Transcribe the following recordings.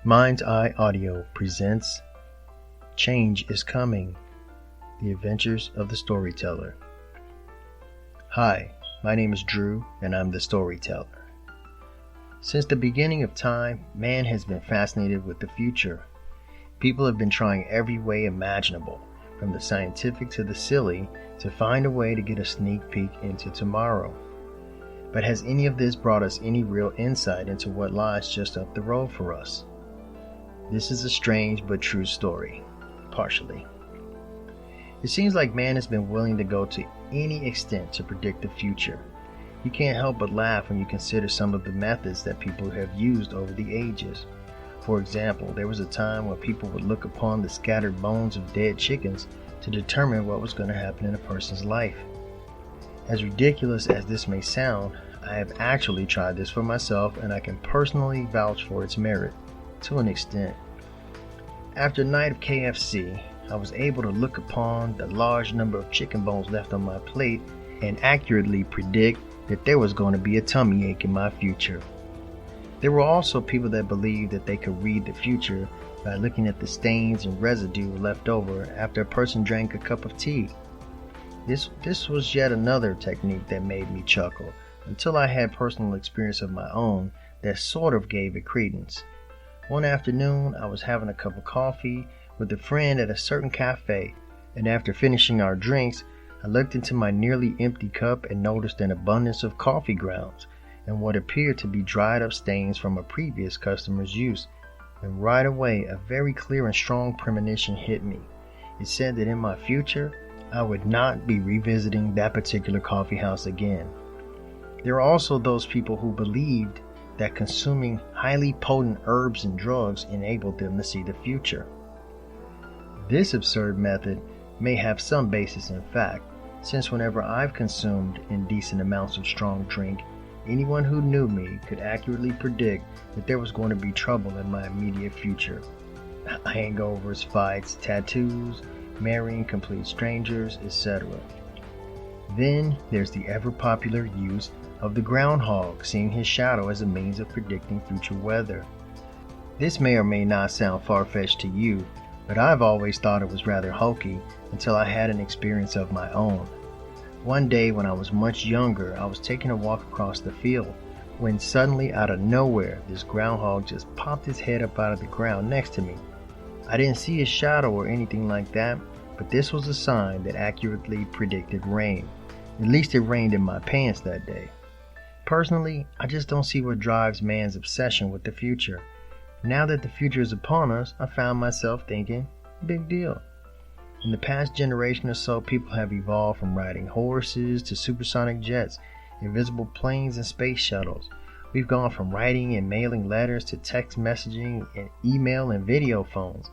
Mind's Eye Audio presents Change is Coming, The Adventures of the Storyteller. Hi, my name is Drew and I'm the Storyteller. Since the beginning of time, man has been fascinated with the future. People have been trying every way imaginable, from the scientific to the silly, to find a way to get a sneak peek into tomorrow. But has any of this brought us any real insight into what lies just up the road for us? This is a strange but true story, partially. It seems like man has been willing to go to any extent to predict the future. You can't help but laugh when you consider some of the methods that people have used over the ages. For example, there was a time when people would look upon the scattered bones of dead chickens to determine what was going to happen in a person's life. As ridiculous as this may sound, I have actually tried this for myself and I can personally vouch for its merit. To an extent. After a night of KFC, I was able to look upon the large number of chicken bones left on my plate and accurately predict that there was going to be a tummy ache in my future. There were also people that believed that they could read the future by looking at the stains and residue left over after a person drank a cup of tea. This was yet another technique that made me chuckle until I had personal experience of my own that sort of gave it credence. One afternoon, I was having a cup of coffee with a friend at a certain cafe, and after finishing our drinks, I looked into my nearly empty cup and noticed an abundance of coffee grounds and what appeared to be dried up stains from a previous customer's use. And right away, a very clear and strong premonition hit me. It said that in my future, I would not be revisiting that particular coffee house again. There are also those people who believed that consuming highly potent herbs and drugs enabled them to see the future. This absurd method may have some basis in fact, since whenever I've consumed indecent amounts of strong drink, anyone who knew me could accurately predict that there was going to be trouble in my immediate future. Hangovers, fights, tattoos, marrying complete strangers, etc. Then there's the ever-popular use of the groundhog, seeing his shadow as a means of predicting future weather. This may or may not sound far-fetched to you, but I've always thought it was rather hokey until I had an experience of my own. One day when I was much younger, I was taking a walk across the field when suddenly out of nowhere, this groundhog just popped his head up out of the ground next to me. I didn't see his shadow or anything like that, but this was a sign that accurately predicted rain. At least it rained in my pants that day. Personally, I just don't see what drives man's obsession with the future. Now that the future is upon us, I found myself thinking, big deal. In the past generation or so, people have evolved from riding horses to supersonic jets, invisible planes and space shuttles. We've gone from writing and mailing letters to text messaging and email and video phones.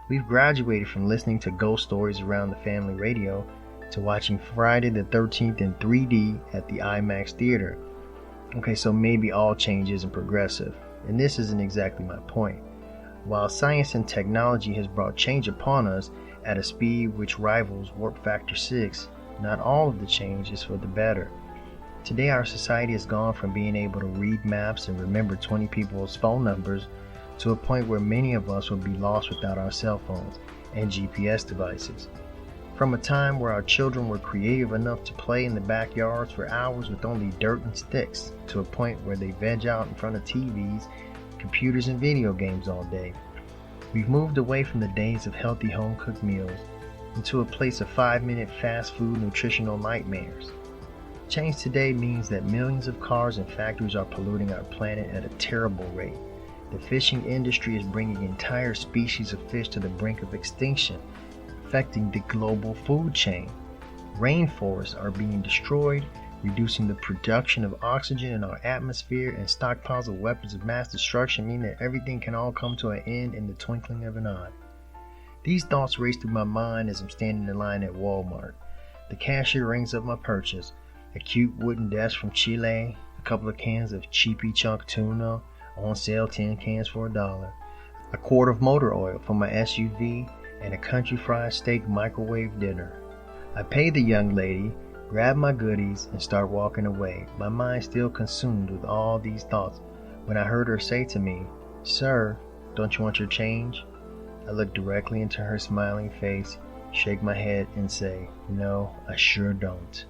We've graduated from listening to ghost stories around the family radio to watching Friday the 13th in 3D at the IMAX theater. Okay, so maybe all change isn't progressive, and this isn't exactly my point. While science and technology has brought change upon us at a speed which rivals warp factor 6, not all of the change is for the better. Today our society has gone from being able to read maps and remember 20 people's phone numbers to a point where many of us will be lost without our cell phones and GPS devices. From a time where our children were creative enough to play in the backyards for hours with only dirt and sticks, to a point where they veg out in front of TVs, computers and video games all day. We've moved away from the days of healthy home-cooked meals into a place of 5-minute fast food nutritional nightmares. Change today means that millions of cars and factories are polluting our planet at a terrible rate. The fishing industry is bringing entire species of fish to the brink of extinction, affecting the global food chain. Rainforests are being destroyed, reducing the production of oxygen in our atmosphere, and stockpiles of weapons of mass destruction mean that everything can all come to an end in the twinkling of an eye. These thoughts race through my mind as I'm standing in line at Walmart. The cashier rings up my purchase, a cute wooden desk from Chile, a couple of cans of cheapy chunk tuna, on sale 10 cans for $1, a quart of motor oil for my SUV, and a country fried steak microwave dinner. I pay the young lady, grab my goodies, and start walking away, my mind still consumed with all these thoughts, when I heard her say to me, "Sir, Don't you want your change? I look directly into her smiling face, shake my head, and say, no, I sure don't.